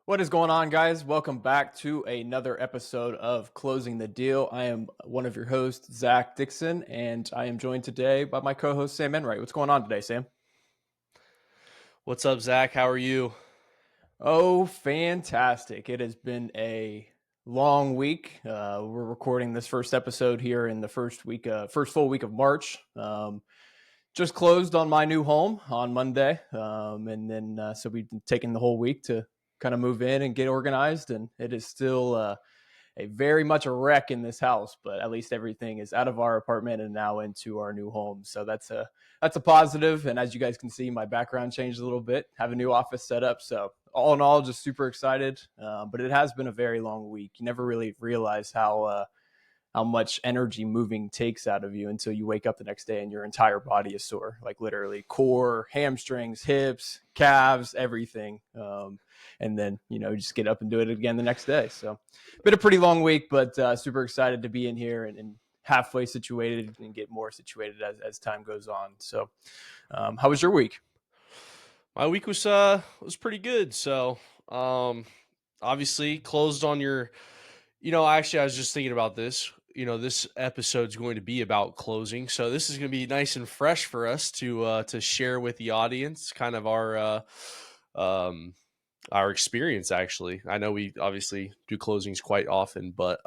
What is going on, guys? Welcome back to another episode of Closing the Deal. I am one of your hosts, Zach Dickson, and I am joined today by my co-host, Sam Enright. What's going on today, Sam? What's up, Zach? How are you? Oh, fantastic. It has been a long week. We're recording this first episode here in the first full week of March. Just closed on my new home on Monday. So we've been taking the whole week to kind of move in and get organized. And it is still a very much a wreck in this house, but at least everything is out of our apartment and now into our new home. So that's a positive. And as you guys can see, my background changed a little bit. Have a new office set up. So all in all, just super excited. But it has been a very long week. You never really realize how much energy moving takes out of you until you wake up the next day and your entire body is sore, like literally core, hamstrings, hips, calves, everything. And then, just get up and do it again the next day. So been a pretty long week, but super excited to be in here and halfway situated and get more situated as time goes on. So how was your week? My week was pretty good. Obviously closed on your. Actually, I was just thinking about this. This episode's going to be about closing, so this is going to be nice and fresh for us to share with the audience, kind of um our experience. Actually, I know we obviously do closings quite often, but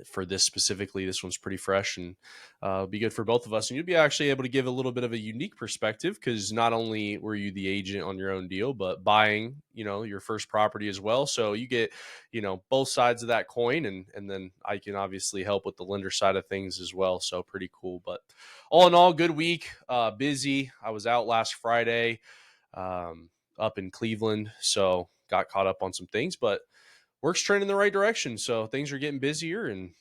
for this specifically, this one's pretty fresh and be good for both of us. And you'll be actually able to give a little bit of a unique perspective because not only were you the agent on your own deal, but buying, your first property as well. So you get, both sides of that coin. And then I can obviously help with the lender side of things as well. So pretty cool. But all in all, good week, busy. I was out last Friday up in Cleveland. So got caught up on some things, but work's trending in the right direction. So things are getting busier and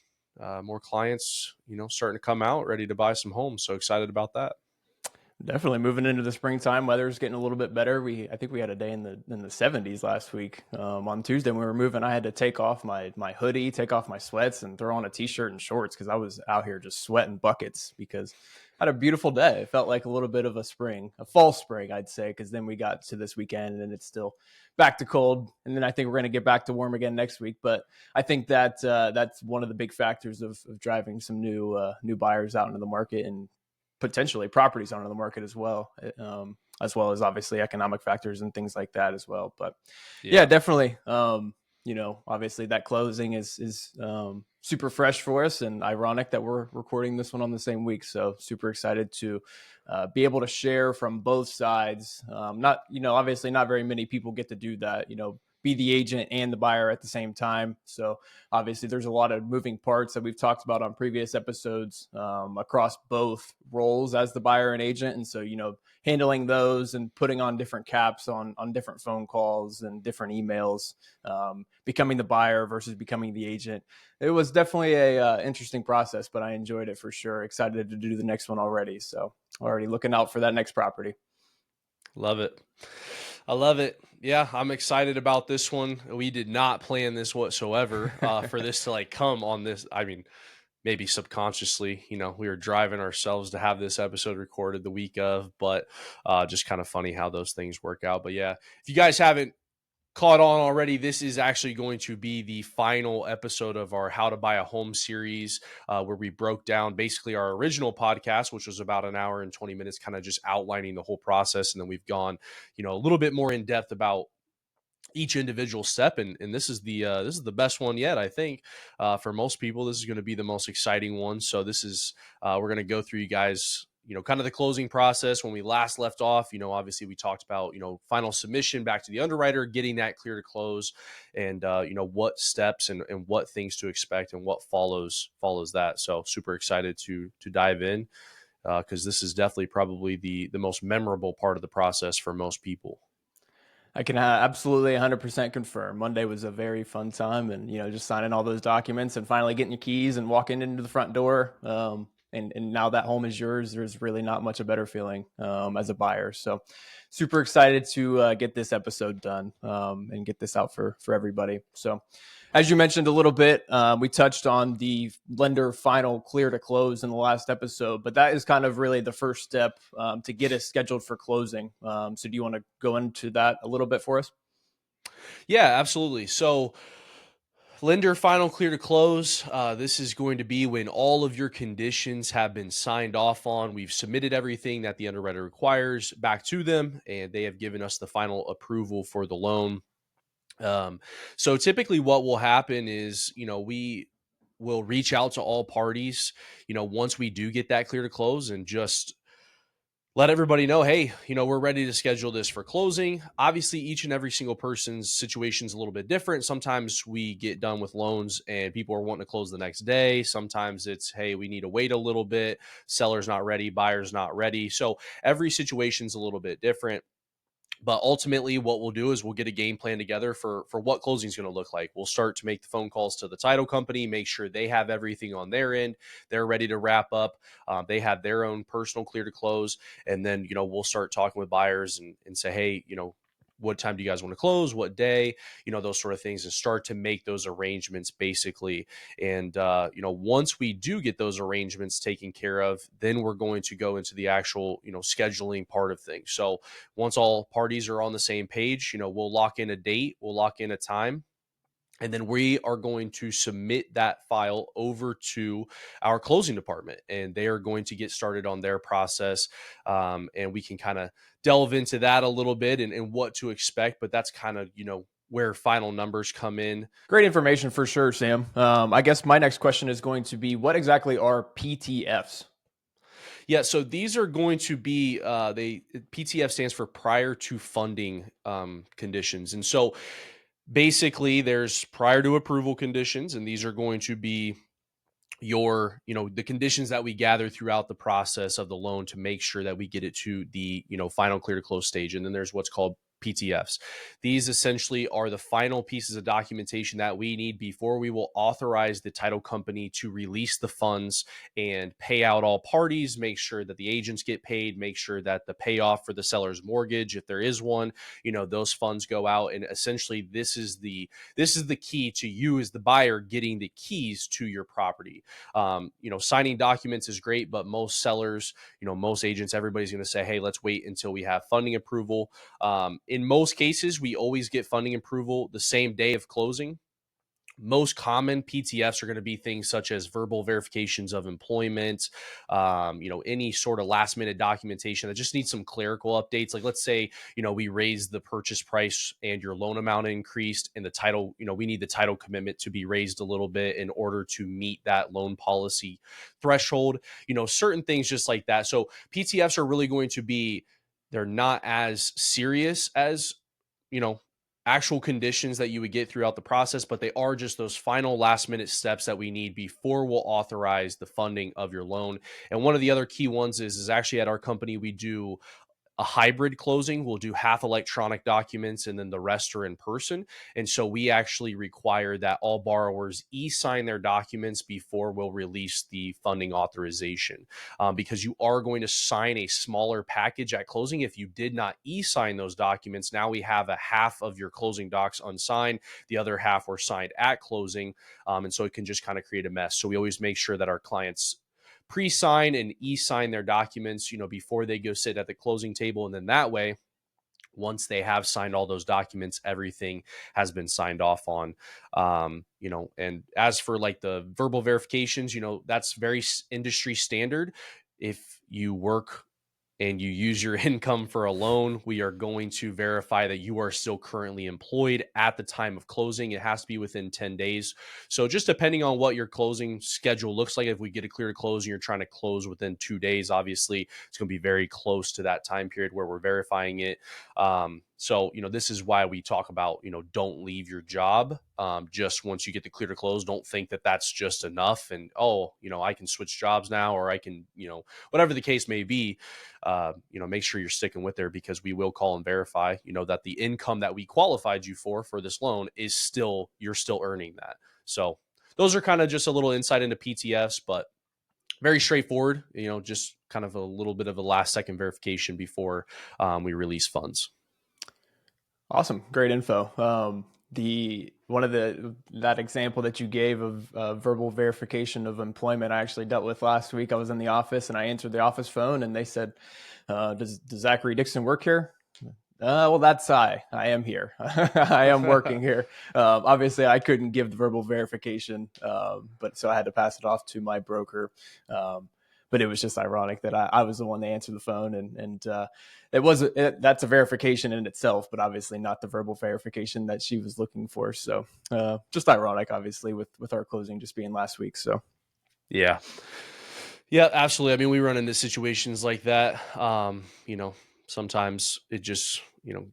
more clients, starting to come out ready to buy some homes. So excited about that. Definitely moving into the springtime. Weather's getting a little bit better. I think we had a day in the 70s last week. On Tuesday when we were moving, I had to take off my hoodie, take off my sweats, and throw on a t-shirt and shorts because I was out here just sweating buckets because I had a beautiful day. It felt like a little bit of a fall spring, I'd say, because then we got to this weekend and it's still back to cold. And then I think we're going to get back to warm again next week. But I think that that's one of the big factors of driving some new buyers out into the market and potentially properties onto the market as well as obviously economic factors and things like that as well. But yeah, definitely. Obviously that closing is super fresh for us and ironic that we're recording this one on the same week. So super excited to be able to share from both sides. Obviously not very many people get to do that, be the agent and the buyer at the same time. So obviously there's a lot of moving parts that we've talked about on previous episodes across both roles as the buyer and agent. And so, handling those and putting on different caps on different phone calls and different emails, becoming the buyer versus becoming the agent. It was definitely a interesting process, but I enjoyed it for sure. Excited to do the next one already. So already looking out for that next property. Love it. I love it. Yeah, I'm excited about this one. We did not plan this whatsoever for this to come on this. I mean, maybe subconsciously, we were driving ourselves to have this episode recorded the week of, but just kind of funny how those things work out. But yeah, if you guys haven't caught on already, this is actually going to be the final episode of our How to Buy a Home series, where we broke down basically our original podcast, which was about an hour and 20 minutes, kind of just outlining the whole process. And then we've gone, a little bit more in depth about each individual step. And this is the best one yet, I think. For most people, this is going to be the most exciting one. So this is, we're going to go through, you guys, kind of the closing process. When we last left off, obviously we talked about, final submission back to the underwriter, getting that clear to close, and what steps and what things to expect and what follows that. So super excited to dive in, because this is definitely probably the most memorable part of the process for most people. I can absolutely 100% confirm. Monday was a very fun time, and just signing all those documents and finally getting your keys and walking into the front door. And now that home is yours. There's really not much a better feeling as a buyer. So, super excited to get this episode done and get this out for everybody. So, as you mentioned a little bit, we touched on the lender final clear to close in the last episode, but that is kind of really the first step to get us scheduled for closing. So do you want to go into that a little bit for us? Yeah, absolutely. So lender final clear to close. This is going to be when all of your conditions have been signed off on. We've submitted everything that the underwriter requires back to them, and they have given us the final approval for the loan. Um, so typically, what will happen is, we will reach out to all parties, once we do get that clear to close, and just let everybody know, hey, we're ready to schedule this for closing. Obviously, each and every single person's situation is a little bit different. Sometimes we get done with loans and people are wanting to close the next day. Sometimes it's, hey, we need to wait a little bit. Seller's not ready, buyer's not ready. So every situation's a little bit different. But ultimately, what we'll do is we'll get a game plan together for what closing is going to look like. We'll start to make the phone calls to the title company, make sure they have everything on their end, they're ready to wrap up, they have their own personal clear to close, and then we'll start talking with buyers and say, hey, what time do you guys want to close? What day? Those sort of things, and start to make those arrangements basically. And once we do get those arrangements taken care of, then we're going to go into the actual scheduling part of things. So once all parties are on the same page, we'll lock in a date, we'll lock in a time, and then we are going to submit that file over to our closing department, and they are going to get started on their process. And we can kind of delve into that a little bit and what to expect, but that's kind of, where final numbers come in. Great information for sure, Sam. I guess my next question is going to be, what exactly are PTFs? Yeah, so these are going to be they PTF stands for prior to funding conditions. And so basically there's prior to approval conditions, and these are going to be the conditions that we gather throughout the process of the loan to make sure that we get it to the final clear to close stage. And then there's what's called PTFs. These essentially are the final pieces of documentation that we need before we will authorize the title company to release the funds and pay out all parties, make sure that the agents get paid, make sure that the payoff for the seller's mortgage, if there is one, those funds go out. And essentially this is the key to you as the buyer getting the keys to your property. Signing documents is great, but most sellers, most agents, everybody's going to say, hey, let's wait until we have funding approval. In most cases, we always get funding approval the same day of closing. Most common PTFs are going to be things such as verbal verifications of employment, any sort of last minute documentation that just needs some clerical updates. Like, let's say, we raised the purchase price and your loan amount increased, and the title, we need the title commitment to be raised a little bit in order to meet that loan policy threshold, certain things just like that. So PTFs are really going to be, they're not as serious as, you know, actual conditions that you would get throughout the process, but they are just those final last minute steps that we need before we'll authorize the funding of your loan. And one of the other key ones is actually at our company, we do a hybrid closing. We'll do half electronic documents and then the rest are in person. And so we actually require that all borrowers e-sign their documents before we'll release the funding authorization, because you are going to sign a smaller package at closing. If you did not e-sign those documents, now we have a half of your closing docs unsigned. The other half were signed at closing. And so it can just kind of create a mess. So we always make sure that our clients pre-sign and e-sign their documents, before they go sit at the closing table. And then that way, once they have signed all those documents, everything has been signed off on. And as for like the verbal verifications, that's very industry standard. If you work and you use your income for a loan, we are going to verify that you are still currently employed at the time of closing. It has to be within 10 days. So just depending on what your closing schedule looks like, if we get a clear to close and you're trying to close within 2 days, obviously it's going to be very close to that time period where we're verifying it. So, this is why we talk about, don't leave your job just once you get the clear to close. Don't think that that's just enough and, I can switch jobs now, or I can, whatever the case may be. Make sure you're sticking with there, because we will call and verify, that the income that we qualified you for this loan is still, you're still earning that. So those are kind of just a little insight into PTFs, but very straightforward, just kind of a little bit of a last second verification before we release funds. Awesome. Great info. The one of that example that you gave of verbal verification of employment, I actually dealt with last week. I was in the office and I answered the office phone and they said, does Zachary Dickson work here? Well, that's I am here. I am working here. Obviously, I couldn't give the verbal verification, but so I had to pass it off to my broker. Um, but it was just ironic that I was the one that answered the phone, and it was that's a verification in itself, but obviously not the verbal verification that she was looking for. So just ironic, obviously, with our closing just being last week. So Yeah. Yeah, absolutely. I mean, we run into situations like that. Sometimes it just,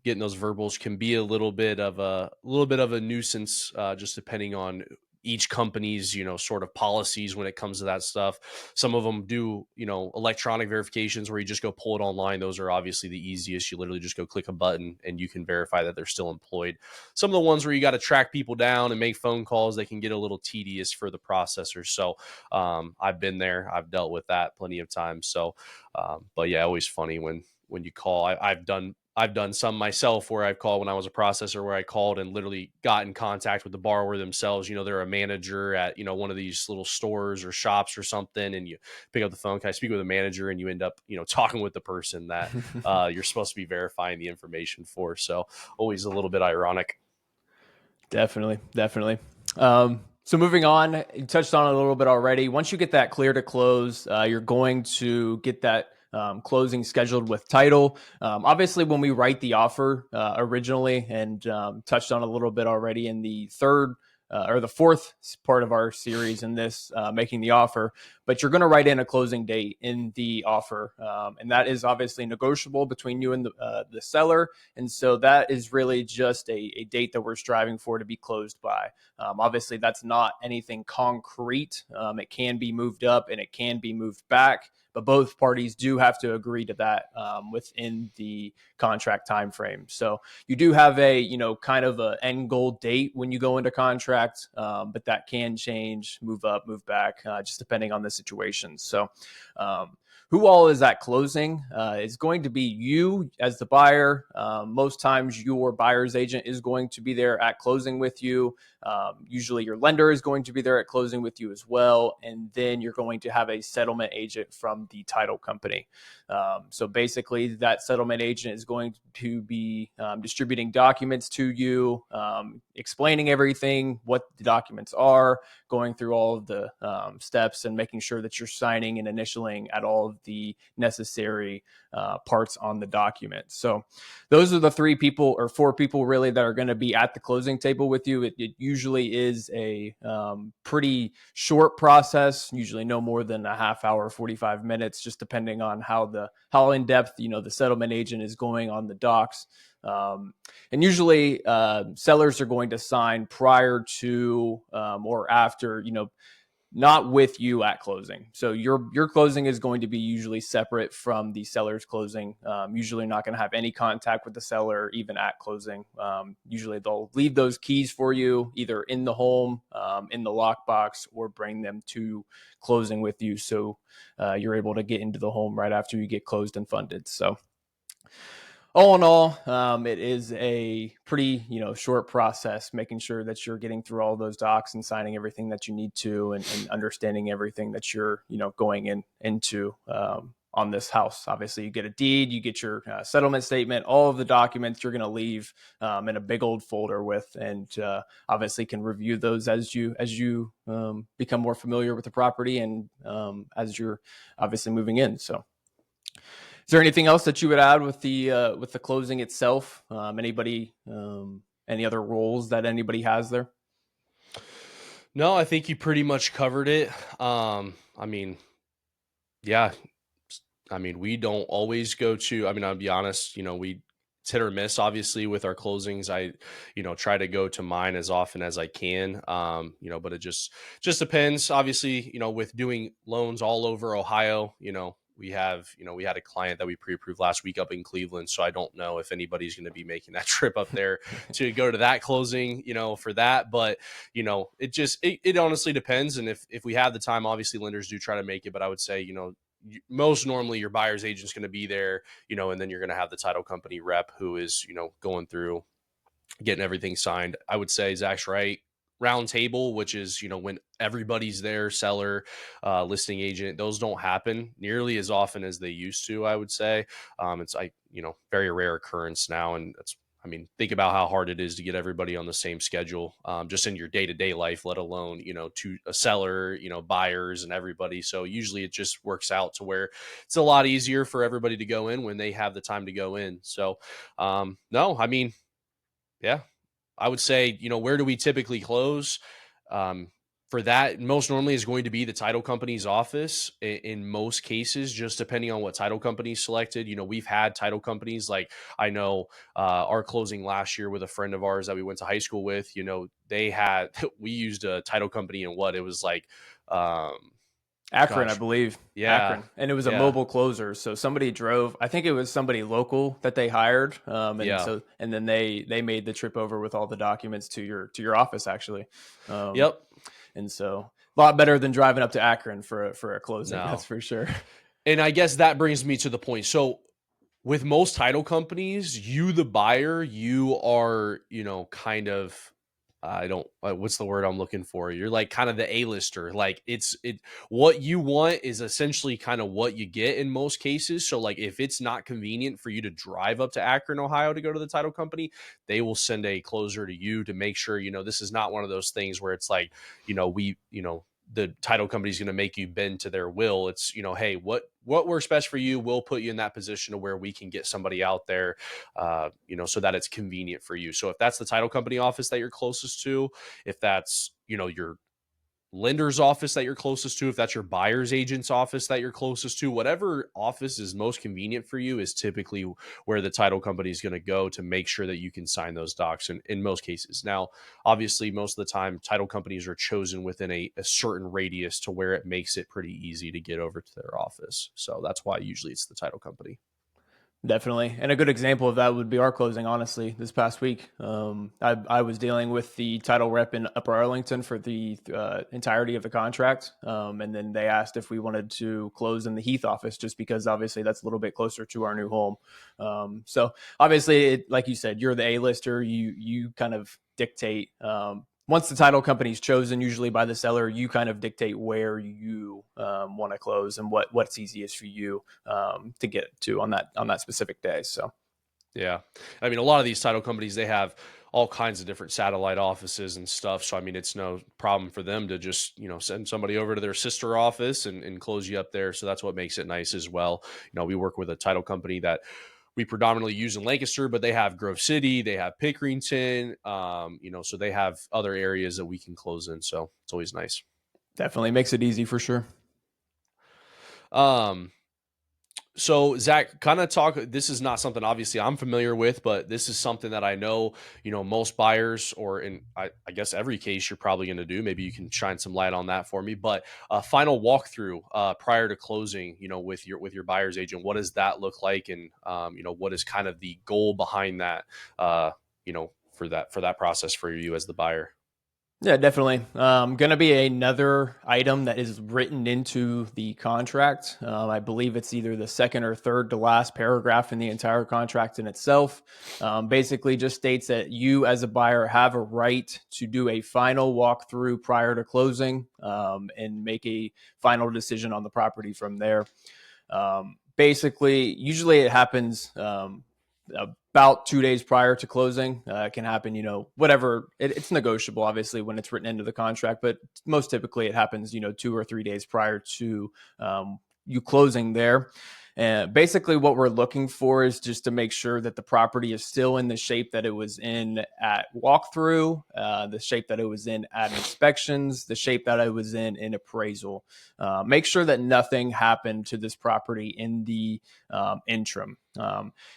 getting those verbals can be a little bit of a nuisance, just depending on each company's, sort of policies when it comes to that stuff. Some of them do, electronic verifications where you just go pull it online. Those are obviously the easiest. You literally just go click a button and you can verify that they're still employed. Some of the ones where you got to track people down and make phone calls, they can get a little tedious for the processors. So, I've been there. I've dealt with that plenty of times. So, but yeah, always funny when you call. I've done some myself where I've called when I was a processor where I called and literally got in contact with the borrower themselves. They're a manager at one of these little stores or shops or something, and you pick up the phone. Can I speak with a manager? And you end up talking with the person that you're supposed to be verifying the information for. So always a little bit ironic. definitely, definitely. So moving on, you touched on it a little bit already. Once you get that clear to close, you're going to get that closing scheduled with title. Obviously, when we write the offer originally, and touched on a little bit already in the third or the fourth part of our series in this making the offer, but you're going to write in a closing date in the offer, and that is obviously negotiable between you and the seller. And so that is really just a date that we're striving for to be closed by. Obviously, that's not anything concrete. It can be moved up and it can be moved back, but both parties do have to agree to that within the contract time frame. So you do have a kind of a end goal date when you go into contract, but that can change, move up, move back, just depending on the situation. So who all is at closing is going to be you as the buyer. Most times your buyer's agent is going to be there at closing with you. Usually your lender is going to be there at closing with you as well. And then you're going to have a settlement agent from the title company. So basically that settlement agent is going to be distributing documents to you, explaining everything, what the documents are, going through all of the steps and making sure that you're signing and initialing at all of the necessary parts on the document. So those are the three people or four people really that are going to be at the closing table with you. It usually is a pretty short process, usually no more than a half hour, 45 minutes, just depending on how in depth the settlement agent is going on the docs. And usually sellers are going to sign prior to or after, not with you at closing. So your closing is going to be usually separate from the seller's closing. Usually not going to have any contact with the seller even at closing. Usually they'll leave those keys for you either in the home, in the lockbox, or bring them to closing with you. So you're able to get into the home right after you get closed and funded. So all in all, it is a pretty short process, making sure that you're getting through all those docs and signing everything that you need to, and understanding everything that you're going into on this house. Obviously, you get a deed, you get your settlement statement, all of the documents you're going to leave in a big old folder with, and obviously can review those as you become more familiar with the property, and as you're obviously moving in. So is there anything else that you would add with the closing itself? Any other roles that anybody has there? No, I think you pretty much covered it. I mean, yeah, we don't always go to, I'll be honest, it's hit or miss, obviously, with our closings. I, try to go to mine as often as I can. But it just depends. Obviously, with doing loans all over Ohio, we had a client that we pre-approved last week up in Cleveland. So I don't know if anybody's going to be making that trip up there to go to that closing, for that. But, it honestly depends. And if we have the time, obviously lenders do try to make it, but I would say, most normally your buyer's agent's going to be there, and then you're going to have the title company rep who is, going through getting everything signed. I would say Zach's right. round table, which is, when everybody's there, seller, listing agent, those don't happen nearly as often as they used to, I would say. It's like, very rare occurrence now. And think about how hard it is to get everybody on the same schedule, just in your day-to-day life, let alone, to a seller, buyers and everybody. So usually it just works out to where it's a lot easier for everybody to go in when they have the time to go in. So, no, yeah, I would say, where do we typically close? Um, for that, most normally is going to be the title company's office in most cases, just depending on what title company is selected. We've had title companies like, I know our closing last year with a friend of ours that we went to high school with, they had, we used a title company and what it was like, um, Akron, I gosh, believe. yeah, Akron. And it was a yeah, mobile closer. So somebody drove, I think it was somebody local that they hired. yeah, And then they made the trip over with all the documents to your office actually. Um, yep. and so a lot better than driving up to Akron for a closing, that's No. for sure. And I guess that brings me to the point. So with most title companies, you, the buyer, you are, kind of, I don't, what's the word I'm looking for? You're like kind of the A-lister. Like what you want is essentially kind of what you get in most cases. So like if it's not convenient for you to drive up to Akron, Ohio to go to the title company, they will send a closer to you to make sure, this is not one of those things where it's like, the title company is going to make you bend to their will. It's, hey, what works best for you? We'll put you in that position to where we can get somebody out there, so that it's convenient for you. So if that's the title company office that you're closest to, if that's, your lender's office that you're closest to, if that's your buyer's agent's office that you're closest to, whatever office is most convenient for you is typically where the title company is going to go to make sure that you can sign those docs in most cases. Now, obviously, most of the time, title companies are chosen within a certain radius to where it makes it pretty easy to get over to their office. So that's why usually it's the title company. Definitely. And a good example of that would be our closing, honestly, this past week. I was dealing with the title rep in Upper Arlington for the entirety of the contract. And then they asked if we wanted to close in the Heath office, just because obviously that's a little bit closer to our new home. So obviously, like you said, you're the A-lister. You kind of dictate. Once the title company is chosen, usually by the seller, you kind of dictate where you want to close and what's easiest for you to get to on that specific day. So, Yeah. A lot of these title companies, they have all kinds of different satellite offices and stuff. So, it's no problem for them to just, send somebody over to their sister office and close you up there. So that's what makes it nice as well. We work with a title company that we predominantly use in Lancaster, but they have Grove City, they have Pickerington, so they have other areas that we can close in. So it's always nice. definitely makes it easy for sure. Um, So Zach, kind of talk. This is not something obviously I'm familiar with, but this is something that I know, most buyers, or in I guess every case you're probably going to do. Maybe you can shine some light on that for me. But final walkthrough prior to closing, with your buyer's agent, what does that look like, and what is kind of the goal behind that, for that process for you as the buyer. Yeah, definitely. Going to be another item that is written into the contract. I believe it's either the second or third to last paragraph in the entire contract in itself. Basically, just states that you, as a buyer, have a right to do a final walkthrough prior to closing and make a final decision on the property from there. Basically, usually it happens about 2 days prior to closing. It can happen, whatever. It's negotiable, obviously, when it's written into the contract, but most typically it happens, 2 or 3 days prior to you closing there. And basically, what we're looking for is just to make sure that the property is still in the shape that it was in at walkthrough, the shape that it was in at inspections, the shape that it was in appraisal. Make sure that nothing happened to this property in the interim.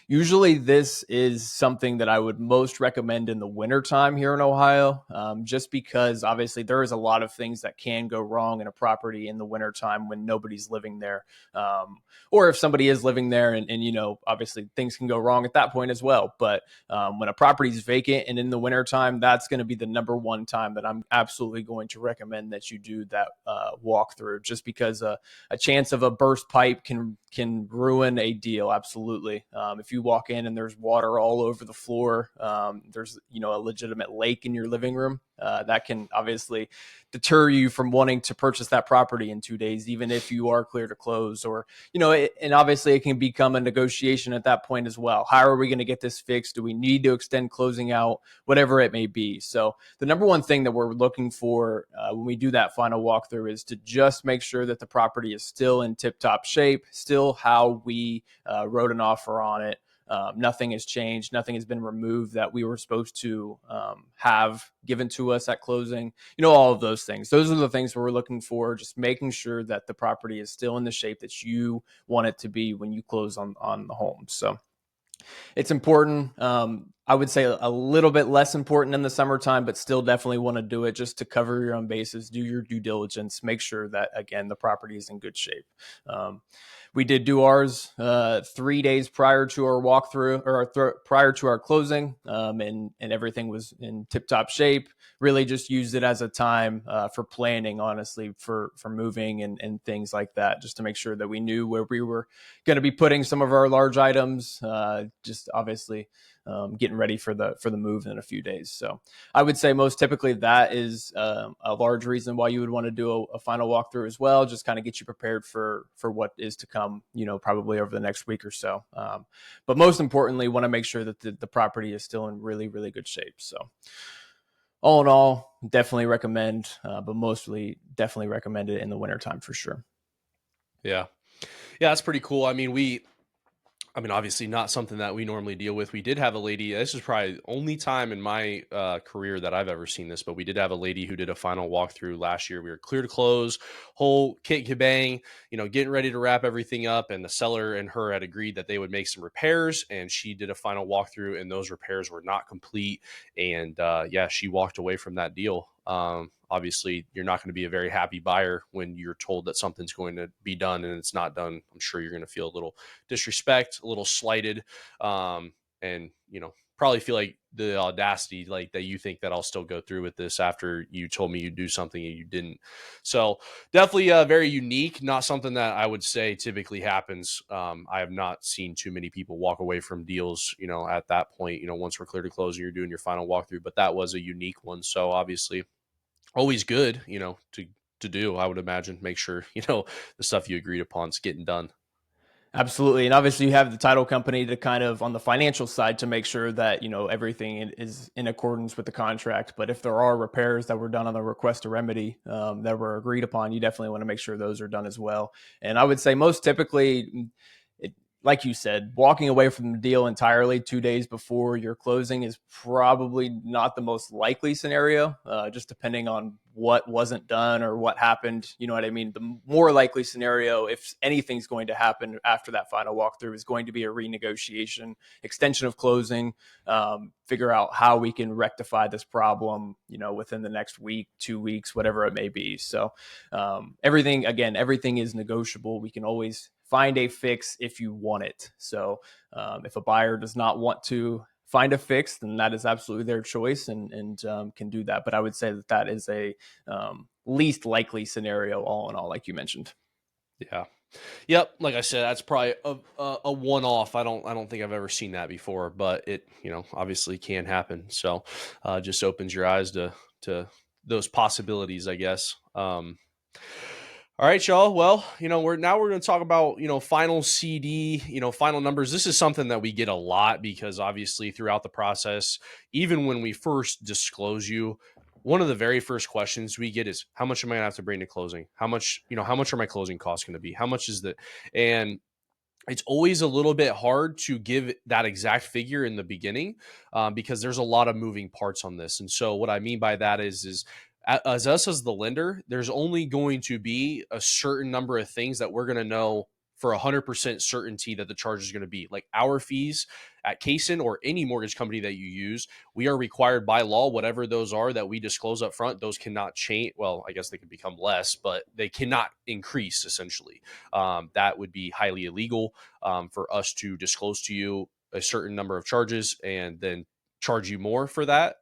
Usually, this is something that I would most recommend in the wintertime here in Ohio, just because obviously there is a lot of things that can go wrong in a property in the wintertime when nobody's living there. Or if somebody is living there and obviously things can go wrong at that point as well. But when a property is vacant and in the wintertime, that's going to be the number one time that I'm absolutely going to recommend that you do that walkthrough, just because a chance of a burst pipe can ruin a deal. Absolutely. If you walk in and there's water all over the floor, there's a legitimate lake in your living room, That can obviously deter you from wanting to purchase that property in 2 days, even if you are clear to close. Or, and obviously it can become a negotiation at that point as well. How are we going to get this fixed? Do we need to extend closing out? Whatever it may be. So the number one thing that we're looking for when we do that final walkthrough is to just make sure that the property is still in tip-top shape, still how we wrote an offer on it. Nothing has changed. Nothing has been removed that we were supposed to have given to us at closing. All of those things. Those are the things we're looking for, just making sure that the property is still in the shape that you want it to be when you close on the home. So it's important. I would say a little bit less important in the summertime, but still definitely want to do it just to cover your own bases, do your due diligence, make sure that, again, the property is in good shape. We did do ours 3 days prior to our walkthrough, or prior to our closing, and everything was in tip-top shape. Really just used it as a time for planning, honestly, for moving and things like that, just to make sure that we knew where we were going to be putting some of our large items, just obviously getting ready for the move in a few days. So I would say most typically that is a large reason why you would want to do a final walkthrough as well, just kind of get you prepared for what is to come, probably over the next week or so. But most importantly, want to make sure that the property is still in really, really good shape. So all in all, definitely recommend, but mostly definitely recommend it in the wintertime for sure. Yeah. Yeah, that's pretty cool. I mean, obviously not something that we normally deal with. We did have a lady, this is probably the only time in my career that I've ever seen this, but we did have a lady who did a final walkthrough last year. We were clear to close, whole kit kabang, getting ready to wrap everything up. And the seller and her had agreed that they would make some repairs. And she did a final walkthrough, and those repairs were not complete. And yeah, she walked away from that deal. Obviously, you're not going to be a very happy buyer when you're told that something's going to be done and it's not done. I'm sure you're going to feel a little disrespect, a little slighted, and probably feel like the audacity, like that you think that I'll still go through with this after you told me you'd do something and you didn't. So definitely very unique, not something that I would say typically happens. I have not seen too many people walk away from deals, at that point, once we're clear to close and you're doing your final walkthrough, but that was a unique one. So obviously always good, to do, I would imagine, make sure, the stuff you agreed upon is getting done. Absolutely. And obviously you have the title company to kind of on the financial side to make sure that, everything is in accordance with the contract. But if there are repairs that were done on the request to remedy that were agreed upon, you definitely want to make sure those are done as well. And I would say most typically, like you said, walking away from the deal entirely 2 days before your closing is probably not the most likely scenario, just depending on what wasn't done or what happened. You know what I mean? The more likely scenario, if anything's going to happen after that final walkthrough, is going to be a renegotiation, extension of closing, figure out how we can rectify this problem, within the next week, 2 weeks, whatever it may be. So everything is negotiable. We can always find a fix if you want it. So if a buyer does not want to find a fix, then that is absolutely their choice and can do that. But I would say that is a least likely scenario, all in all, like you mentioned. Yeah. Yep. Like I said, that's probably a one-off. I don't think I've ever seen that before, but it, obviously can happen. So, just opens your eyes to those possibilities, I guess. All right, y'all. Well, we're going to talk about, final CD, final numbers. This is something that we get a lot because obviously throughout the process, even when we first disclose you, one of the very first questions we get is how much am I gonna have to bring to closing? How much are my closing costs going to be? How much is that? And it's always a little bit hard to give that exact figure in the beginning because there's a lot of moving parts on this. And so what I mean by that is as us as the lender, there's only going to be a certain number of things that we're going to know for 100% certainty that the charge is going to be. Like our fees at Kaysen or any mortgage company that you use, we are required by law, whatever those are that we disclose up front, those cannot change. Well, I guess they can become less, but they cannot increase essentially. That would be highly illegal for us to disclose to you a certain number of charges and then charge you more for that.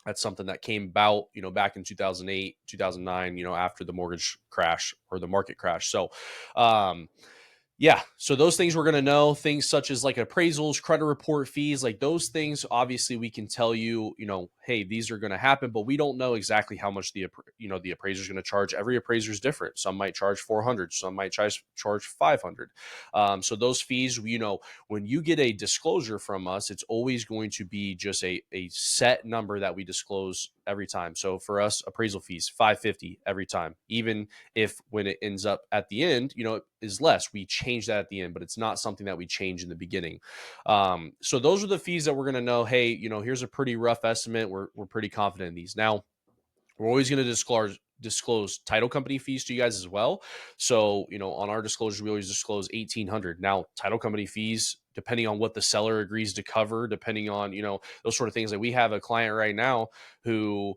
That's something that came about, back in 2008, 2009, after the mortgage crash or the market crash. So, Yeah. So those things we're going to know, things such as like appraisals, credit report fees, like those things, obviously we can tell you, hey, these are going to happen, but we don't know exactly how much the appraiser is going to charge. Every appraiser is different. Some might charge 400, some might charge 500. So those fees, when you get a disclosure from us, it's always going to be just a set number that we disclose every time. So for us, appraisal fees, 550 every time, even if when it ends up at the end, it is less. We change that at the end, but it's not something that we change in the beginning. So those are the fees that we're going to know. Hey, here's a pretty rough estimate. We're pretty confident in these. Now, we're always going to disclose title company fees to you guys as well. So, on our disclosure, we always disclose 1,800. Now, title company fees, depending on what the seller agrees to cover, depending on, those sort of things. Like we have a client right now who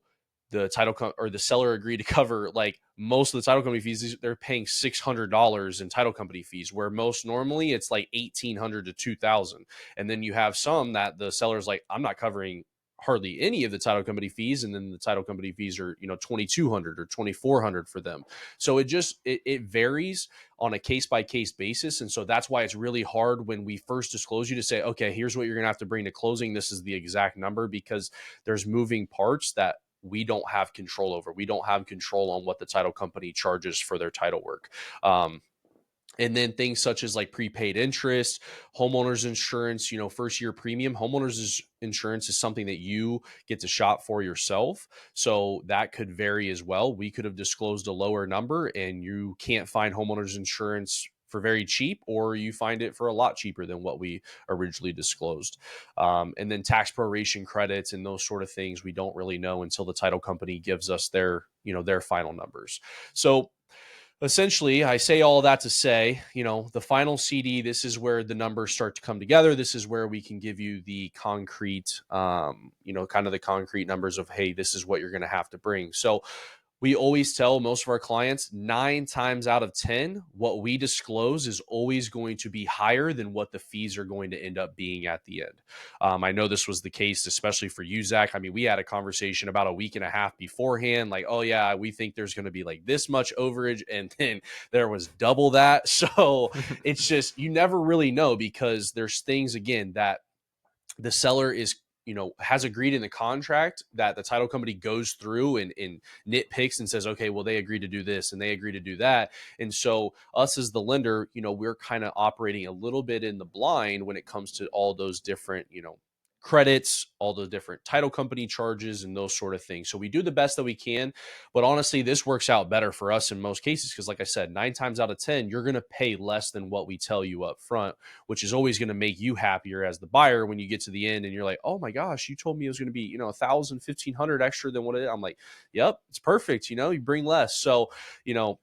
or the seller agreed to cover like most of the title company fees. They're paying $600 in title company fees, where most normally it's like 1,800 to 2,000. And then you have some that the seller's like, I'm not covering hardly any of the title company fees, and then the title company fees are 2,200 or 2,400 for them. So it varies on a case by case basis, and so that's why it's really hard when we first disclose you to say, okay, here's what you're going to have to bring to closing, this is the exact number, because there's moving parts that we don't have control over. We don't have control on what the title company charges for their title work. And then things such as like prepaid interest, homeowners insurance, first year premium. Homeowners insurance is something that you get to shop for yourself. So that could vary as well. We could have disclosed a lower number and you can't find homeowners insurance for very cheap, or you find it for a lot cheaper than what we originally disclosed. And then tax proration credits and those sort of things, we don't really know until the title company gives us their final numbers. So essentially, I say all that to say, the final CD, this is where the numbers start to come together. This is where we can give you the concrete, kind of the concrete numbers of, hey, this is what you're going to have to bring. So we always tell most of our clients 9 times out of 10, what we disclose is always going to be higher than what the fees are going to end up being at the end. I know this was the case, especially for you, Zach. I mean, we had a conversation about a week and a half beforehand, like, oh yeah, we think there's going to be like this much overage. And then there was double that. So it's just, you never really know, because there's things, again, that the seller is has agreed in the contract that the title company goes through and nitpicks and says, okay, well, they agreed to do this and they agree to do that. And so us as the lender, we're kind of operating a little bit in the blind when it comes to all those different credits, all the different title company charges and those sort of things. So we do the best that we can, but honestly, this works out better for us in most cases, because like I said, 9 times out of 10, you're going to pay less than what we tell you up front, which is always going to make you happier as the buyer when you get to the end and you're like, oh my gosh, you told me it was going to be, 1,000, 1,500 extra than what it is. I'm like, yep, it's perfect. You bring less. So, you know,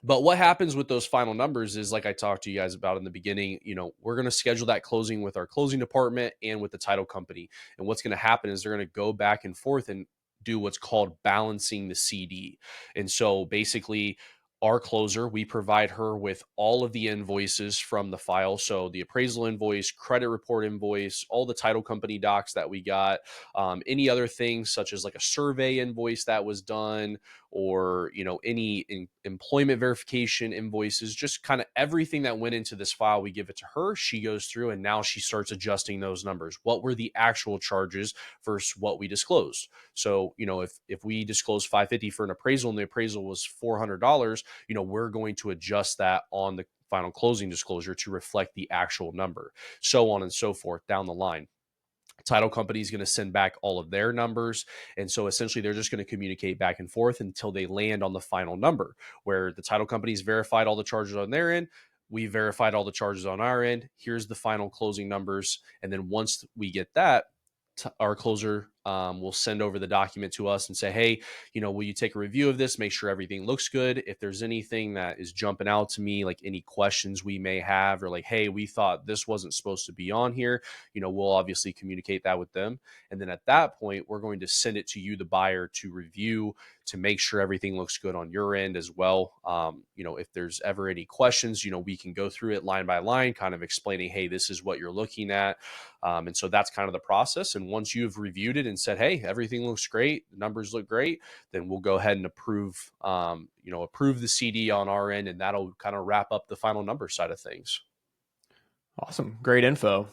but what happens with those final numbers is, like I talked to you guys about in the beginning, we're going to schedule that closing with our closing department and with the title company. And what's going to happen is they're going to go back and forth and do what's called balancing the CD. And so basically, our closer, we provide her with all of the invoices from the file. So the appraisal invoice, credit report invoice, all the title company docs that we got, any other things such as like a survey invoice that was done, or any employment verification invoices, just kind of everything that went into this file, we give it to her. She goes through and now she starts adjusting those numbers. What were the actual charges versus what we disclosed? So if we disclose 550 for an appraisal and the appraisal was $400, we're going to adjust that on the final closing disclosure to reflect the actual number, so on and so forth down the line. Title company is going to send back all of their numbers. And so essentially they're just going to communicate back and forth until they land on the final number, where the title company's verified all the charges on their end. We verified all the charges on our end. Here's the final closing numbers. And then once we get that, our closer will send over the document to us and say, hey, will you take a review of this, make sure everything looks good? If there's anything that is jumping out to me, like any questions we may have, or like, hey, we thought this wasn't supposed to be on here, we'll obviously communicate that with them. And then at that point, we're going to send it to you, the buyer, to review to make sure everything looks good on your end as well. If there's ever any questions, we can go through it line by line, kind of explaining, hey, this is what you're looking at. And so that's kind of the process. And once you've reviewed it and said, hey, everything looks great, the numbers look great, then we'll go ahead and approve the CD on our end, and that'll kind of wrap up the final number side of things. Awesome. Great info.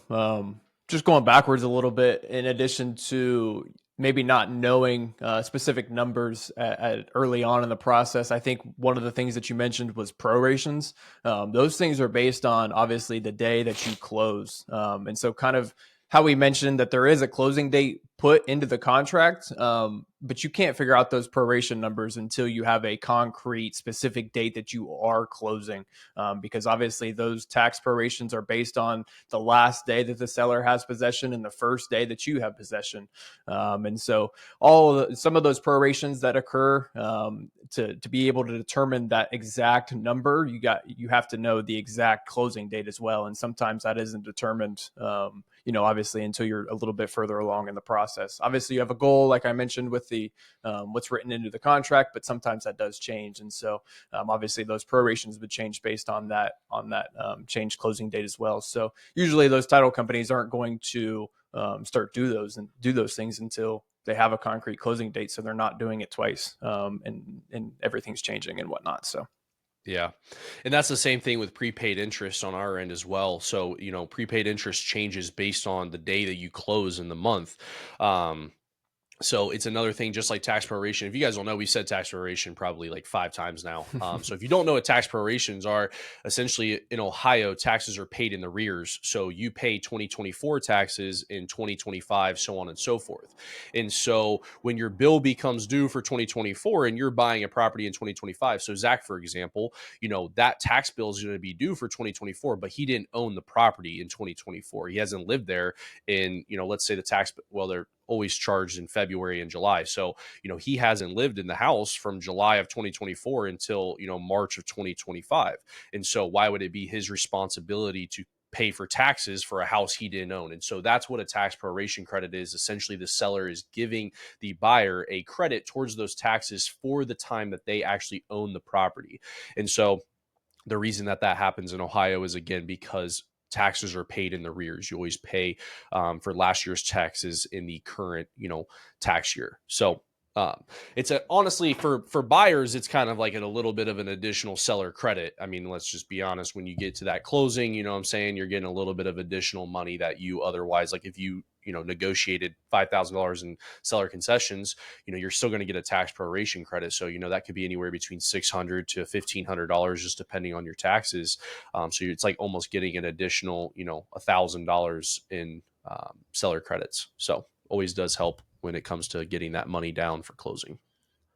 Just going backwards a little bit, in addition to maybe not knowing specific numbers early on in the process, I think one of the things that you mentioned was prorations. Those things are based on obviously the day that you close. And so kind of how we mentioned that there is a closing date put into the contract, but you can't figure out those proration numbers until you have a concrete specific date that you are closing, because obviously those tax prorations are based on the last day that the seller has possession and the first day that you have possession. And so some of those prorations that occur, to be able to determine that exact number, you have to know the exact closing date as well. And sometimes that isn't determined, obviously until you're a little bit further along in the process. Obviously you have a goal, like I mentioned, with the what's written into the contract, but sometimes that does change. And so obviously those prorations would change based on that changed closing date as well. So usually those title companies aren't going to start do those things until they have a concrete closing date, so they're not doing it twice, and everything's changing and whatnot. So yeah. And that's the same thing with prepaid interest on our end as well. So, prepaid interest changes based on the day that you close in the month. So it's another thing, just like tax proration. If you guys don't know, we said tax proration probably like 5 times now. So if you don't know what tax prorations are, essentially in Ohio, taxes are paid in arrears. So you pay 2024 taxes in 2025, so on and so forth. And so when your bill becomes due for 2024 and you're buying a property in 2025, so Zach, for example, that tax bill is going to be due for 2024, but he didn't own the property in 2024. He hasn't lived there in, let's say the tax, well, they're always charged in February and July. So, he hasn't lived in the house from July of 2024 until, March of 2025. And so why would it be his responsibility to pay for taxes for a house he didn't own? And so that's what a tax proration credit is. Essentially, the seller is giving the buyer a credit towards those taxes for the time that they actually own the property. And so the reason that happens in Ohio is, again, because taxes are paid in the arrears. You always pay for last year's taxes in the current, tax year. So it's honestly for buyers, it's kind of like a little bit of an additional seller credit. I mean, let's just be honest. When you get to that closing, what I'm saying, you're getting a little bit of additional money that you otherwise, like if you negotiated $5,000 in seller concessions, you're still going to get a tax proration credit. So, that could be anywhere between $600 to $1,500, just depending on your taxes. So it's like almost getting an additional, $1,000 in seller credits. So always does help when it comes to getting that money down for closing.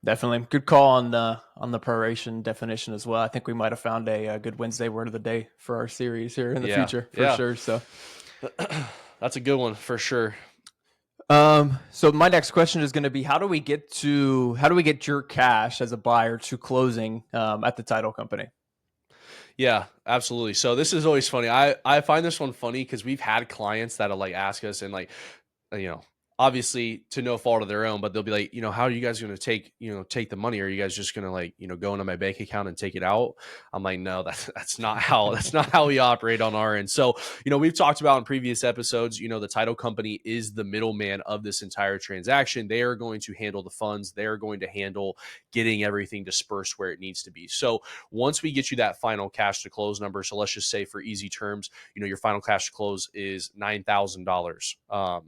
definitely good call on the proration definition as well. I think we might have found a good Wednesday word of the day for our series here in the future for sure. So that's a good one for sure. So my next question is going to be, how do we get your cash as a buyer to closing at the title company? Yeah, absolutely. So this is always funny. I find this one funny because we've had clients that'll like ask us, and like, obviously to no fault of their own, but they'll be like, how are you guys going to take the money? Are you guys just going to like, go into my bank account and take it out? I'm like, no, that's not how we operate on our end. So, we've talked about in previous episodes, the title company is the middleman of this entire transaction. They are going to handle the funds. They're going to handle getting everything dispersed where it needs to be. So once we get you that final cash to close number, so let's just say for easy terms, your final cash to close is $9,000.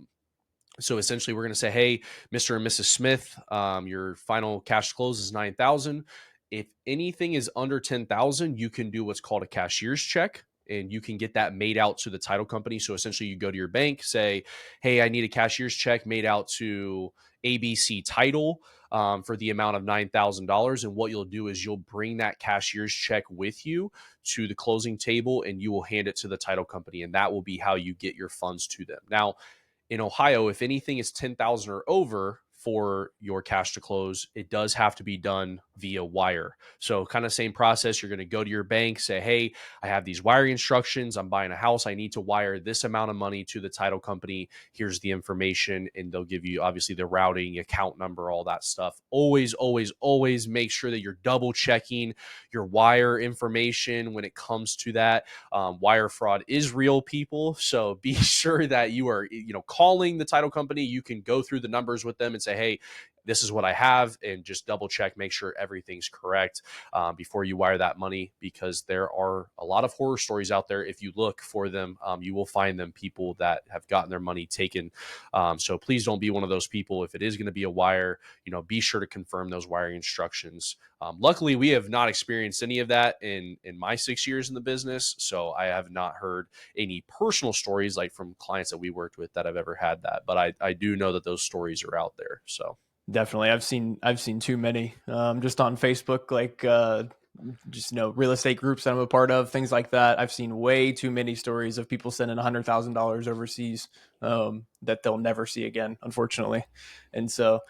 So essentially, we're going to say, hey, Mr. and Mrs. Smith, your final cash close is $9,000. If anything is under $10,000, you can do what's called a cashier's check, and you can get that made out to the title company. So essentially, you go to your bank, say, hey, I need a cashier's check made out to ABC Title for the amount of $9,000. And what you'll do is you'll bring that cashier's check with you to the closing table, and you will hand it to the title company. And that will be how you get your funds to them. Now, in Ohio, if anything is $10,000 or over for your cash to close, it does have to be done via wire. So kind of same process. You're going to go to your bank, say, hey, I have these wiring instructions. I'm buying a house. I need to wire this amount of money to the title company. Here's the information. And they'll give you obviously the routing, account number, all that stuff. Always, always, always make sure that you're double checking your wire information when it comes to that. Wire fraud is real, people. So be sure that you are, calling the title company. You can go through the numbers with them and say, hey, this is what I have, and just double check, make sure everything's correct before you wire that money, because there are a lot of horror stories out there. If you look for them, you will find them, people that have gotten their money taken. So please don't be one of those people. If it is going to be a wire, be sure to confirm those wiring instructions. Luckily, we have not experienced any of that in my 6 years in the business. So I have not heard any personal stories like from clients that we worked with that have ever had that. But I do know that those stories are out there. So Definitely. I've seen too many, just on Facebook, like, just, real estate groups that I'm a part of, things like that. I've seen way too many stories of people sending $100,000 overseas, that they'll never see again, unfortunately. And so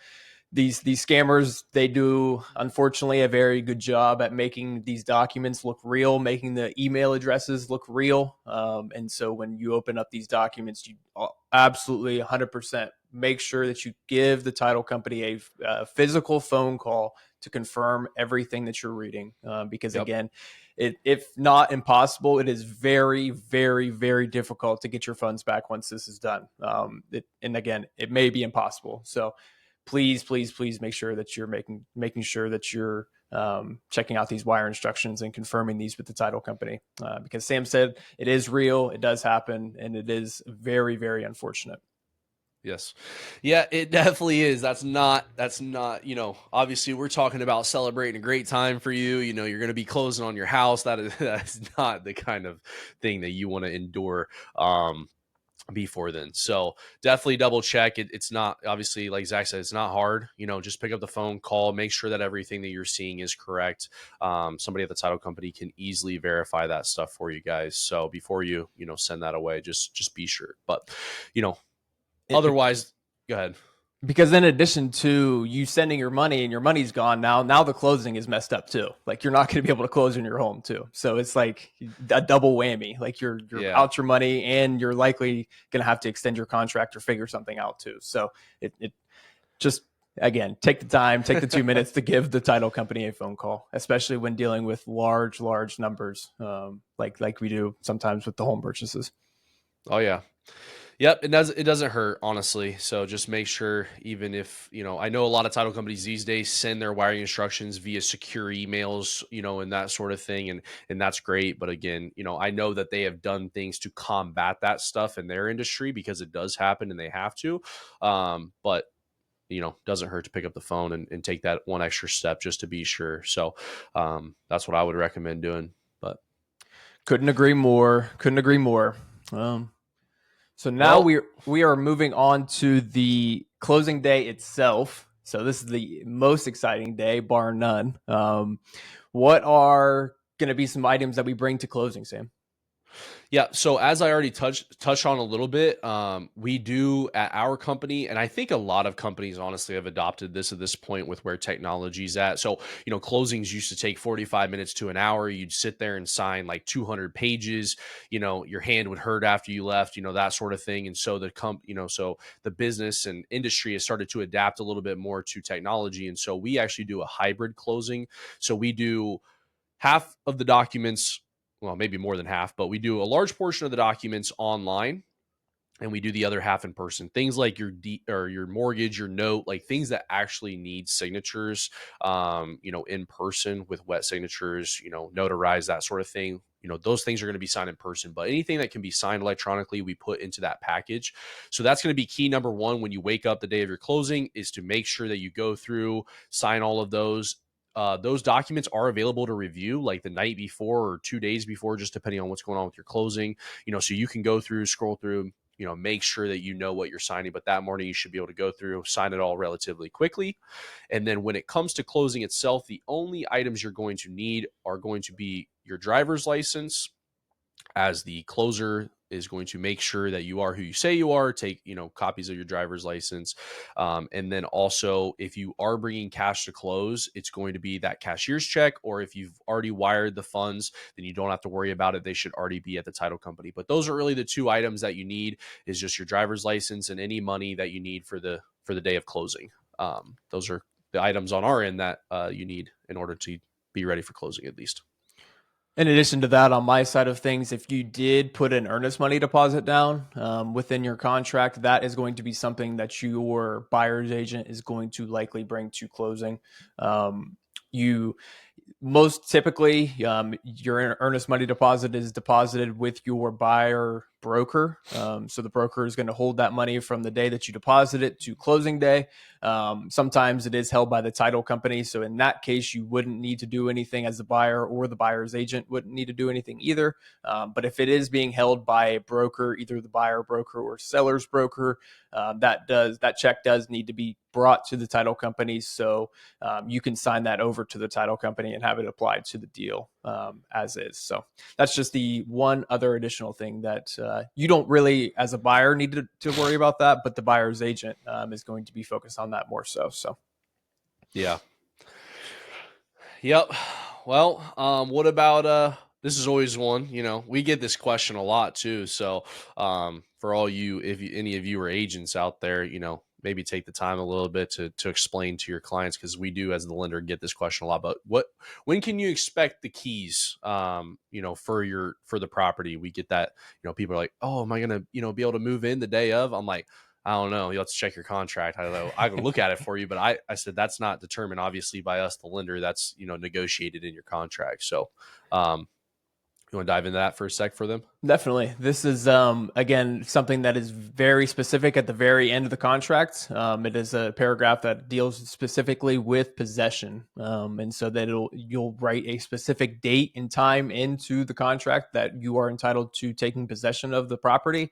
these scammers, they do, unfortunately, a very good job at making these documents look real, making the email addresses look real. And so when you open up these documents, you absolutely 100% make sure that you give the title company a physical phone call to confirm everything that you're reading. Because yep. again, if not impossible, it is very, very, very difficult to get your funds back once this is done. And again, it may be impossible. So please, please, please make sure that you're making sure that you're checking out these wire instructions and confirming these with the title company, because Sam said it is real, it does happen, and it is very, very unfortunate. Yes. Yeah, it definitely is. That's not, obviously we're talking about celebrating a great time for you. You're going to be closing on your house. That's not the kind of thing that you want to endure before then. So definitely double check it. It's not, obviously, like Zach said, it's not hard. Just pick up the phone, call, make sure that everything that you're seeing is correct. Somebody at the title company can easily verify that stuff for you guys. So before you, send that away, just be sure. But, otherwise, go ahead. Because in addition to you sending your money and your money's gone, now the closing is messed up too. Like, you're not going to be able to close in your home too. So it's like a double whammy. Like, you're Yeah. out your money, and you're likely going to have to extend your contract or figure something out too. So it just, again, take the time, take the 2 minutes to give the title company a phone call, especially when dealing with large numbers, like we do sometimes with the home purchases. Oh yeah. Yep, it doesn't hurt, honestly. So just make sure, even if, I know a lot of title companies these days send their wiring instructions via secure emails, and that sort of thing. And that's great. But again, I know that they have done things to combat that stuff in their industry, because it does happen and they have to. But doesn't hurt to pick up the phone and take that one extra step just to be sure. So that's what I would recommend doing. But Couldn't agree more. Couldn't agree more. So now well, we are moving on to the closing day itself. So this is the most exciting day, bar none. What are going to be some items that we bring to closing, Sam? yeah. So as I already touched on a little bit, we do at our company, and I think a lot of companies honestly have adopted this at this point with where technology's at. So, closings used to take 45 minutes to an hour. You'd sit there and sign like 200 pages. Your hand would hurt after you left, that sort of thing. And so so the business and industry has started to adapt a little bit more to technology. And so we actually do a hybrid closing. So we do half of the documents, well, maybe more than half, but we do a large portion of the documents online, and we do the other half in person. Things like or your mortgage, your note, like things that actually need signatures, in person with wet signatures, notarize, that sort of thing. Those things are going to be signed in person, but anything that can be signed electronically, we put into that package. So that's going to be key. Number one, when you wake up the day of your closing, is to make sure that you go through, sign all of those. Those documents are available to review like the night before or 2 days before, just depending on what's going on with your closing. So you can go through, scroll through, make sure that you know what you're signing. But that morning, you should be able to go through, sign it all relatively quickly. And then when it comes to closing itself, the only items you're going to need are going to be your driver's license as the closer is going to make sure that you are who you say you are, take, copies of your driver's license. And then also, if you are bringing cash to close, it's going to be that cashier's check, or if you've already wired the funds, then you don't have to worry about it. They should already be at the title company. But those are really the two items that you need, is just your driver's license and any money that you need for the day of closing. Those are the items on our end that you need in order to be ready for closing, at least. In addition to that, on my side of things, if you did put an earnest money deposit down within your contract, that is going to be something that your buyer's agent is going to likely bring to closing. You Most typically, your earnest money deposit is deposited with your buyer broker. So the broker is going to hold that money from the day that you deposit it to closing day. Sometimes it is held by the title company. So in that case, you wouldn't need to do anything as the buyer, or the buyer's agent wouldn't need to do anything either. But if it is being held by a broker, either the buyer broker or seller's broker, that check does need to be brought to the title company. So you can sign that over to the title company and have it applied to the deal as is. So that's just the one other additional thing that you don't really, as a buyer, need to worry about that, but the buyer's agent is going to be focused on that more so. So Yeah. Yep. Well, what about this is always one, we get this question a lot too. So, for all you, if you, any of you are agents out there, maybe take the time a little bit to explain to your clients, because we do, as the lender, get this question a lot. But when can you expect the keys, for the property? We get that, people are like, oh, am I going to, be able to move in the day of? I'm like, I don't know. You'll have to check your contract. I don't know. I can look at it for you, but I said that's not determined, obviously, by us, the lender. That's, negotiated in your contract. So, you want to dive into that for a sec for them? definitely, this is again something that is very specific at the very end of the contract. It is a paragraph that deals specifically with possession, and so that you'll write a specific date and time into the contract that you are entitled to taking possession of the property.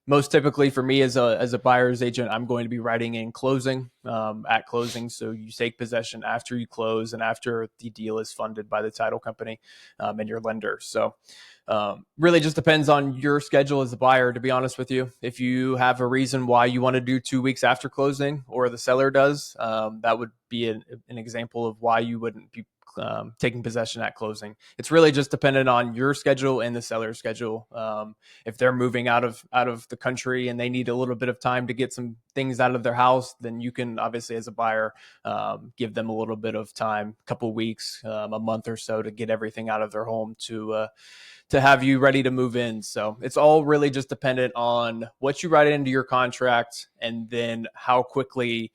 Most typically for me as a buyer's agent, I'm going to be writing in closing, at closing. So you take possession after you close and after the deal is funded by the title company and your lender. So really just depends on your schedule as a buyer, to be honest with you. If you have a reason why you want to do 2 weeks after closing, or the seller does, that would be an example of why you wouldn't be taking possession at closing. It's really just dependent on your schedule and the seller's schedule. If they're moving out of the country and they need a little bit of time to get some things out of their house, then you can obviously, as a buyer, give them a little bit of time, a couple weeks, a month or so, to get everything out of their home to have you ready to move in. So it's all really just dependent on what you write into your contract, and then how quickly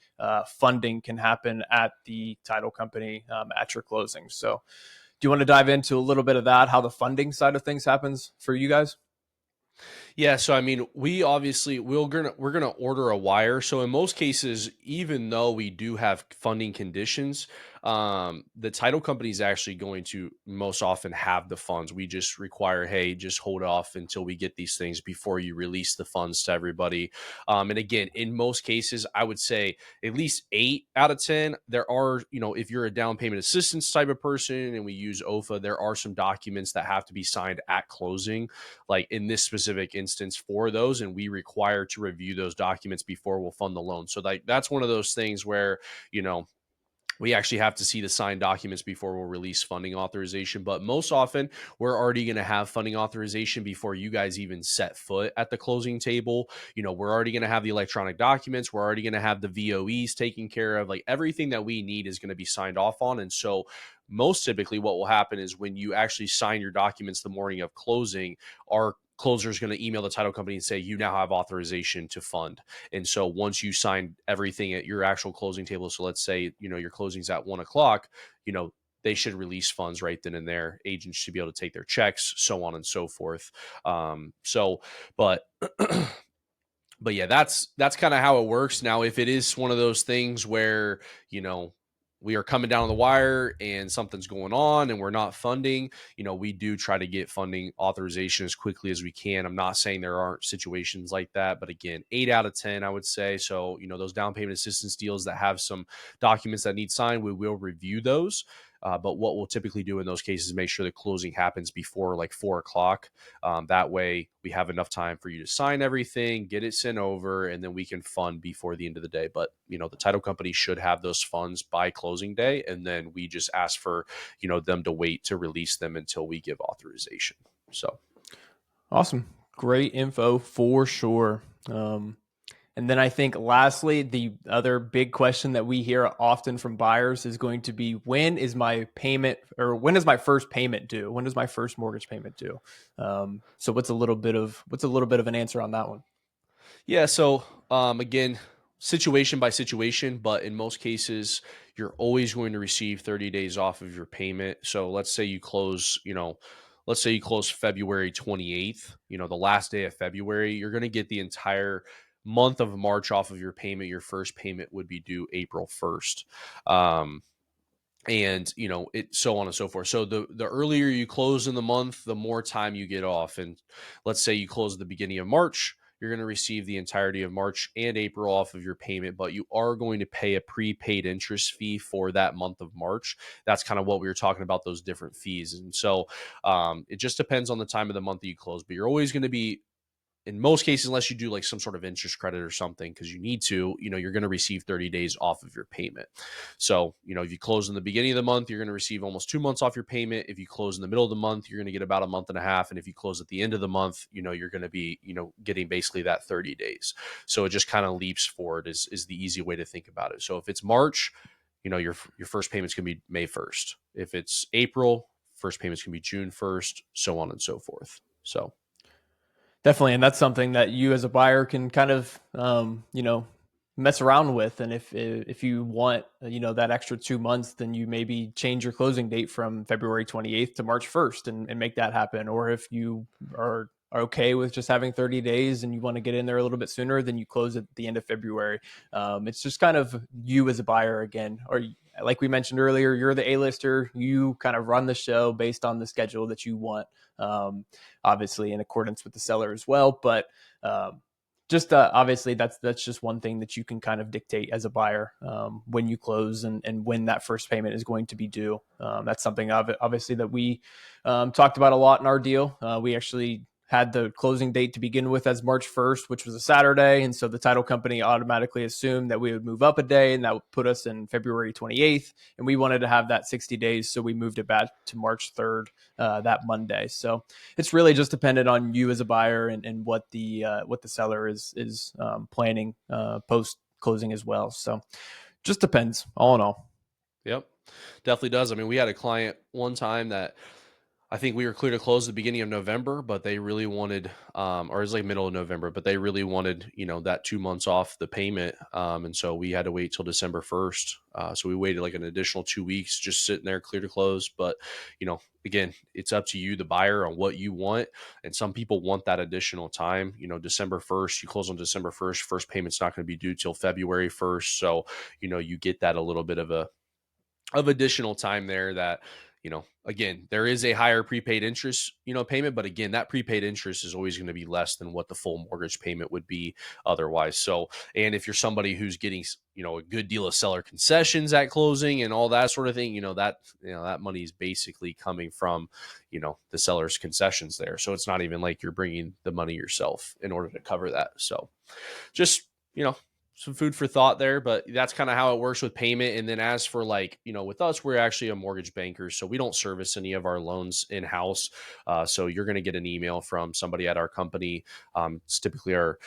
funding can happen at the title company at your closing. So do you want to dive into a little bit of that, how the funding side of things happens for you guys? Yeah, so I mean, we obviously we're gonna order a wire. So in most cases, even though we do have funding conditions, the title company is actually going to most often have the funds. We just require, hey, just hold off until we get these things before you release the funds to everybody. And again, in most cases, I would say at least 8 out of 10. There are, if you're a down payment assistance type of person and we use OFA, there are some documents that have to be signed at closing, like in this specific instance for those, and we require to review those documents before we'll fund the loan. So like that's one of those things where, we actually have to see the signed documents before we'll release funding authorization. But most often, we're already going to have funding authorization before you guys even set foot at the closing table. We're already going to have the electronic documents. We're already going to have the VOEs taken care of. Like everything that we need is going to be signed off on. And so most typically what will happen is when you actually sign your documents the morning of closing, our closer is going to email the title company and say, you now have authorization to fund. And so once you sign everything at your actual closing table, so let's say, your closing's at 1 o'clock, they should release funds right then and there. Agents should be able to take their checks, so on and so forth. But but yeah, that's kind of how it works. Now, if it is one of those things where, we are coming down the wire and something's going on and we're not funding, we do try to get funding authorization as quickly as we can. I'm not saying there aren't situations like that, but again, 8 out of 10, I would say. So, those down payment assistance deals that have some documents that need signed, we will review those. But what we'll typically do in those cases is make sure the closing happens before like 4 o'clock. That way we have enough time for you to sign everything, get it sent over, and then we can fund before the end of the day. But, the title company should have those funds by closing day. And then we just ask for, them to wait to release them until we give authorization. So. Awesome. Great info for sure. And then I think lastly, the other big question that we hear often from buyers is going to be, when is my payment, or when is my first payment due? When is my first mortgage payment due? So what's a little bit of an answer on that one? Yeah. So, again, situation by situation, but in most cases, you're always going to receive 30 days off of your payment. So let's say you close February 28th, the last day of February, you're going to get the entire month of March off of your payment. Your first payment would be due April 1st. And it, so on and so forth. So the earlier you close in the month, the more time you get off. And let's say you close at the beginning of March, you're going to receive the entirety of March and April off of your payment, but you are going to pay a prepaid interest fee for that month of March. That's kind of what we were talking about, those different fees. And so it just depends on the time of the month that you close, but you're always going to be, in most cases, unless you do like some sort of interest credit or something, because you need to, you're going to receive 30 days off of your payment. So, if you close in the beginning of the month, you're going to receive almost 2 months off your payment. If you close in the middle of the month, you're going to get about a month and a half. And if you close at the end of the month, you're going to be, getting basically that 30 days. So it just kind of leaps forward is the easy way to think about it. So if it's March, your first payment's going to be May 1st. If it's April, first payment's going to be June 1st, so on and so forth. So. Definitely, and that's something that you as a buyer can kind of, mess around with. And if you want, that extra 2 months, then you maybe change your closing date from February 28th to March 1st and make that happen. Or if you are okay with just having 30 days and you want to get in there a little bit sooner, then you close at the end of February. It's just kind of you as a buyer again, or like we mentioned earlier, you're the A-lister. You kind of run the show based on the schedule that you want. Obviously in accordance with the seller as well. But just obviously that's just one thing that you can kind of dictate as a buyer, when you close and when that first payment is going to be due. That's something obviously that we talked about a lot in our deal. We actually had the closing date to begin with as March 1st, which was a Saturday. And so the title company automatically assumed that we would move up a day, and that would put us in February 28th. And we wanted to have that 60 days. So we moved it back to March 3rd, that Monday. So it's really just dependent on you as a buyer and what the seller is planning post closing as well. So just depends, all in all. Yep, definitely does. I mean, we had a client one time that I think we were clear to close at the beginning of November, but they really wanted, or it was like middle of November, but they really wanted, that 2 months off the payment. And so we had to wait till December 1st. So we waited like an additional 2 weeks just sitting there clear to close. But, again, it's up to you, the buyer, on what you want. And some people want that additional time. December 1st, you close on December 1st, first payment's not going to be due till February 1st. So, you get that a little bit of additional time there that, again, there is a higher prepaid interest, payment, but again, that prepaid interest is always going to be less than what the full mortgage payment would be otherwise. So, and if you're somebody who's getting, a good deal of seller concessions at closing and all that sort of thing, that money is basically coming from, the seller's concessions there. So it's not even like you're bringing the money yourself in order to cover that. So just, some food for thought there, but that's kind of how it works with payment. And then as for with us, we're actually a mortgage banker, so we don't service any of our loans in house. So you're going to get an email from somebody at our company. It's typically our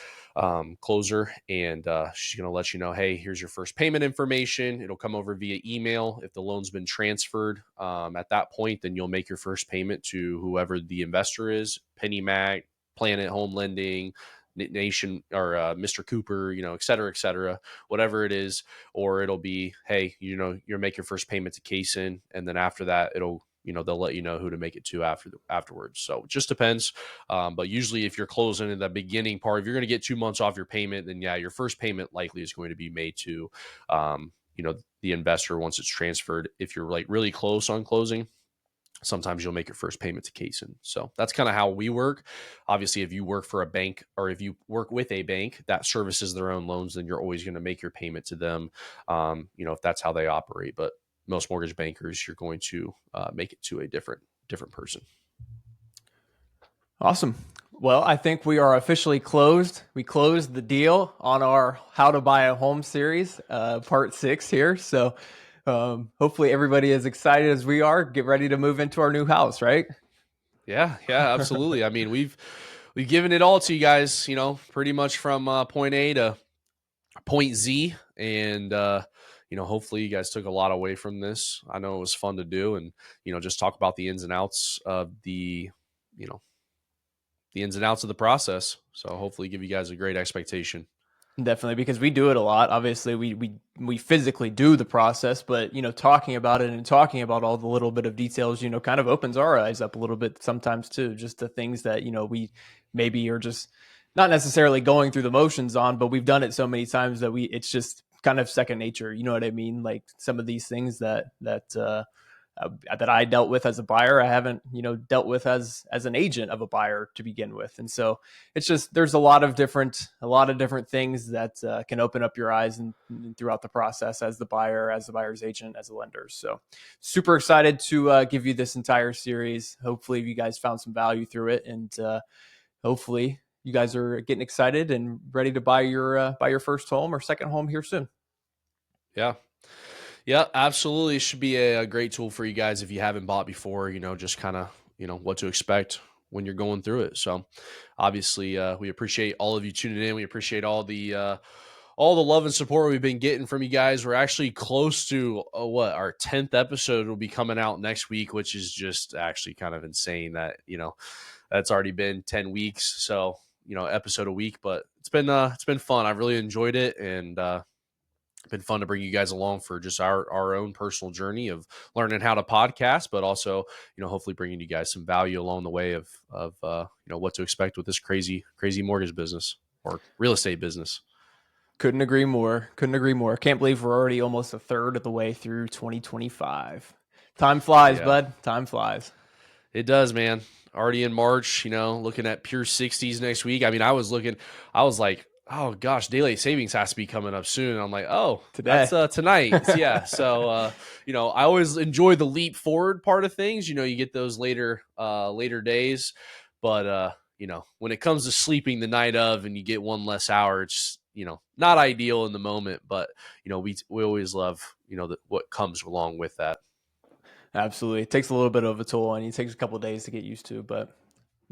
closer, and she's going to let you know, hey, here's your first payment information. It'll come over via email. If the loan's been transferred at that point, then you'll make your first payment to whoever the investor is, PennyMac, Planet Home Lending, Nation, or Mr. Cooper, et cetera, whatever it is. Or it'll be, hey, you'll make your first payment to Kaysen, and then after that, it'll, they'll let you know who to make it to afterwards. So it just depends. But usually if you're closing in the beginning part, if you're going to get 2 months off your payment, then yeah, your first payment likely is going to be made to, the investor once it's transferred. If you're like really close on closing, sometimes you'll make your first payment to Kaysen. So that's kind of how we work. Obviously, if you work for a bank, or if you work with a bank that services their own loans, then you're always going to make your payment to them, if that's how they operate. But most mortgage bankers, you're going to make it to a different person. Awesome. Well, I think we are officially closed. We closed the deal on our How to Buy a Home series, part 6 here. So hopefully everybody is excited as we are. Get ready to move into our new house, right? Yeah, absolutely. I mean, we've given it all to you guys, pretty much from point A to point Z, and hopefully you guys took a lot away from this. I know it was fun to do, and just talk about the ins and outs of you know the ins and outs of the process. So hopefully give you guys a great expectation. Definitely, because we do it a lot. Obviously, we physically do the process, but talking about it and talking about all the little bit of details, kind of opens our eyes up a little bit sometimes too. Just the things that we maybe are just not necessarily going through the motions on, but we've done it so many times that it's just kind of second nature. You know what I mean? Like some of these things that I dealt with as a buyer, I haven't, dealt with as an agent of a buyer to begin with. And so it's just, there's a lot of different things that can open up your eyes and throughout the process as the buyer, as the buyer's agent, as a lender. So super excited to give you this entire series. Hopefully you guys found some value through it, and hopefully you guys are getting excited and ready to buy your first home or second home here soon. Yeah. Yeah, absolutely. It should be a great tool for you guys if you haven't bought before, just kind of, what to expect when you're going through it. So obviously we appreciate all of you tuning in. We appreciate all the love and support we've been getting from you guys. We're actually close to our 10th episode will be coming out next week, which is just actually kind of insane that, that's already been 10 weeks. So, episode a week, but it's been fun. I've really enjoyed it, and been fun to bring you guys along for just our own personal journey of learning how to podcast, but also, hopefully bringing you guys some value along the way of what to expect with this crazy mortgage business or real estate business. Couldn't agree more. Can't believe we're already almost a third of the way through 2025. Time flies, Yeah. bud. Time flies. It does, man. Already in March, looking at pure 60s next week. I mean, I was like, oh gosh, daylight savings has to be coming up soon. I'm like, oh, Today. that's tonight. Yeah. So, I always enjoy the leap forward part of things. You get those later days, but when it comes to sleeping the night of and you get one less hour, it's not ideal in the moment, but we always love what comes along with that. Absolutely. It takes a little bit of a toll on you. It takes a couple of days to get used to, but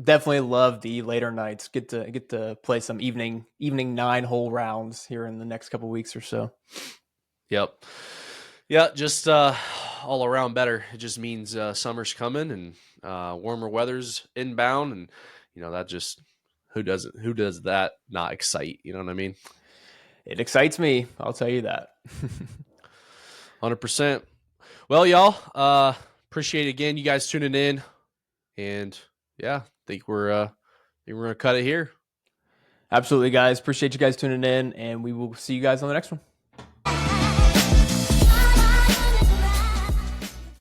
definitely love the later nights. Get to play some evening 9-hole rounds here in the next couple of weeks or so. Yep. Yeah, just all around better. It just means summer's coming and warmer weather's inbound, and that just who does that not excite? You know what I mean? It excites me. I'll tell you that. 100%. Well, y'all, appreciate again you guys tuning in, and yeah, think we're gonna cut it here. Absolutely, guys. Appreciate you guys tuning in, and we will see you guys on the next one.